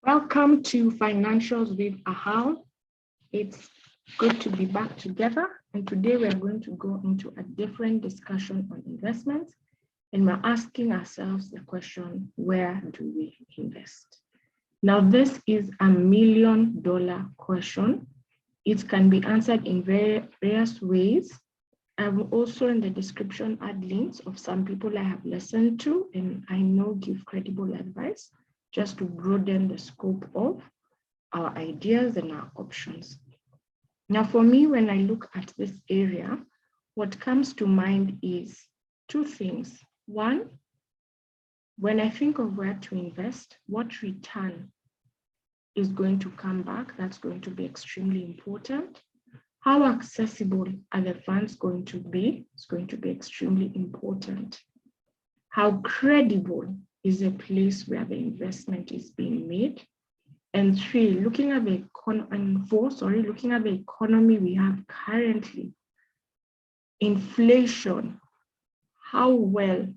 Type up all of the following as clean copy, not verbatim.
Welcome to Financials with Ahal. It's good to be back together. And today we're going to go into a different discussion on investments. And we're asking ourselves the question, where do we invest? Now, this is $1 million question. It can be answered in various ways. I will also in the description add links of some people I have listened to and I know give credible advice, just to broaden the scope of our ideas and our options. Now, for me, when I look at this area, what comes to mind is two things. One, when I think of where to invest, what return is going to come back, that's going to be extremely important. How accessible are the funds going to be? It's going to be extremely important. How credible is a place where the investment is being made? And three, looking at the economy we have currently, inflation, how well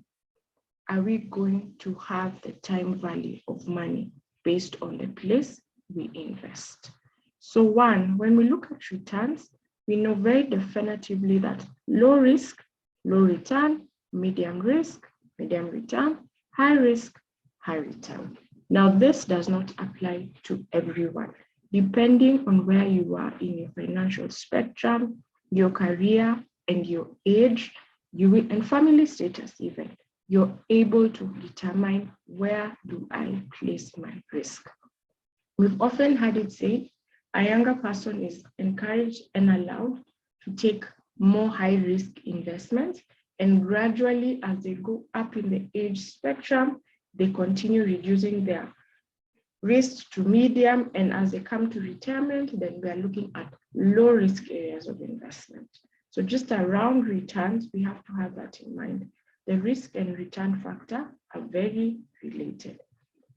are we going to have the time value of money based on the place we invest? So one, when we look at returns, we know very definitively that low risk, low return, medium risk, medium return, high risk, high return. Now, this does not apply to everyone. Depending on where you are in your financial spectrum, your career, and your age, and family status even, you're able to determine where do I place my risk. We've often heard it said, a younger person is encouraged and allowed to take more high-risk investments, and gradually, as they go up in the age spectrum, they continue reducing their risk to medium, and as they come to retirement, then we are looking at low-risk areas of investment. So just around returns, we have to have that in mind. The risk and return factor are very related.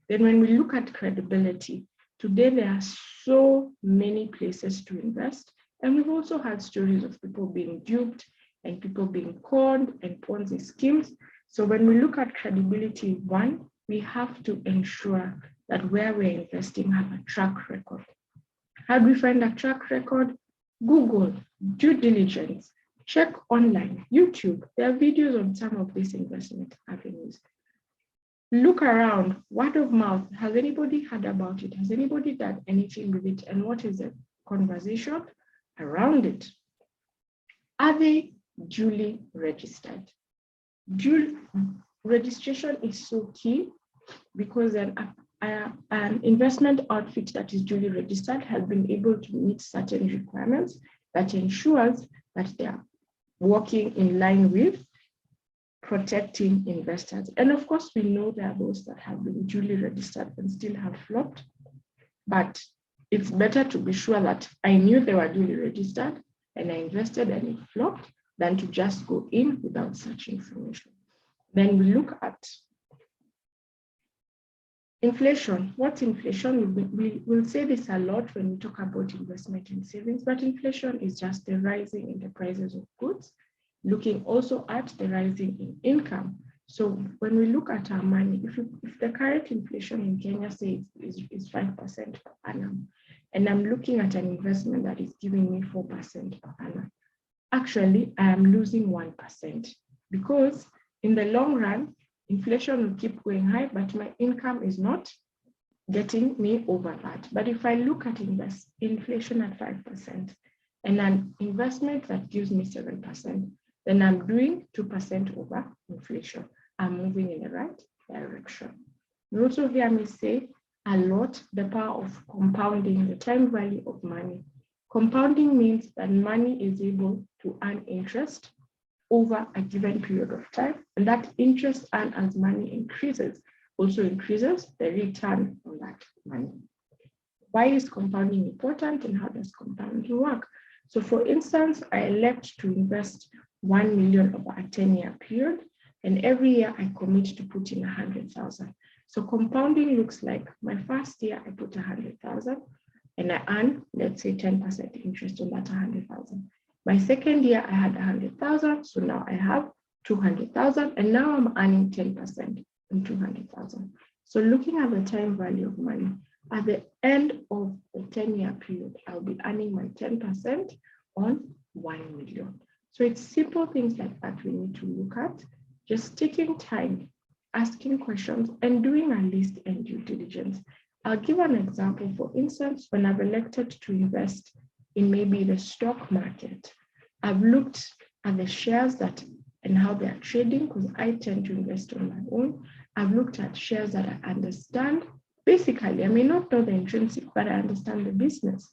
Then when we look at credibility, today there are so many places to invest, and we've also had stories of people being duped and people being conned and Ponzi schemes. So when we look at credibility, one, we have to ensure that where we're investing have a track record. How do we find a track record? Google, due diligence, check online, YouTube. There are videos on some of these investment avenues. Look around, word of mouth. Has anybody heard about it? Has anybody done anything with it? And what is the conversation around it? Are they duly registered? Registration is so key because an investment outfit that is duly registered has been able to meet certain requirements that ensures that they are working in line with protecting investors. And of course, we know there are those that have been duly registered and still have flopped, but it's better to be sure that I knew they were duly registered and I invested and it flopped than to just go in without such information. Then we look at inflation. What's inflation? We'll say this a lot when we talk about investment and savings, but inflation is just the rising in the prices of goods, looking also at the rising in income. So when we look at our money, if the current inflation in Kenya say is 5% per annum, and I'm looking at an investment that is giving me 4% per annum, actually I am losing 1% because in the long run, inflation will keep going high, but my income is not getting me over that. But if I look at inflation at 5% and an investment that gives me 7%, then I'm doing 2% over inflation. I'm moving in the right direction. You also hear me say a lot the power of compounding, the time value of money. Compounding means that money is able to earn interest over a given period of time, and that interest earned as money increases also increases the return on that money. Why is compounding important and how does compounding work? So for instance, I elect to invest 1 million over a 10-year period, and every year I commit to put in 100,000. So compounding looks like my first year I put 100,000 and I earn, let's say 10% interest on that 100,000. My second year, I had 100,000, so now I have 200,000, and now I'm earning 10% on 200,000. So looking at the time value of money, At the end of the 10-year period, I'll be earning my 10% on 1 million. So it's simple things like that we need to look at, just taking time, asking questions, and doing a list and due diligence. I'll give an example. For instance, when I've elected to invest in maybe the stock market, I've looked at the shares and how they are trading, because I tend to invest on my own. I've looked at shares that I understand. Basically, I may not know the intrinsic, but I understand the business.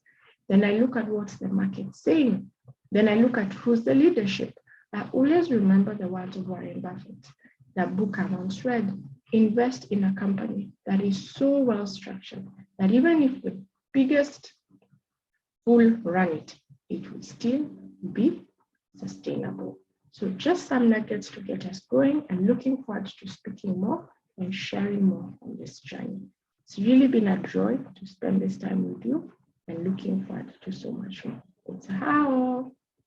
Then I look at what the market's saying. Then I look at who's the leadership. I always remember the words of Warren Buffett, that book I once read. Invest in a company that is so well structured that even if the biggest fool run it, it will still be sustainable. So just some nuggets to get us going, and looking forward to speaking more and sharing more on this journey. It's really been a joy to spend this time with you, and looking forward to so much more. It's how.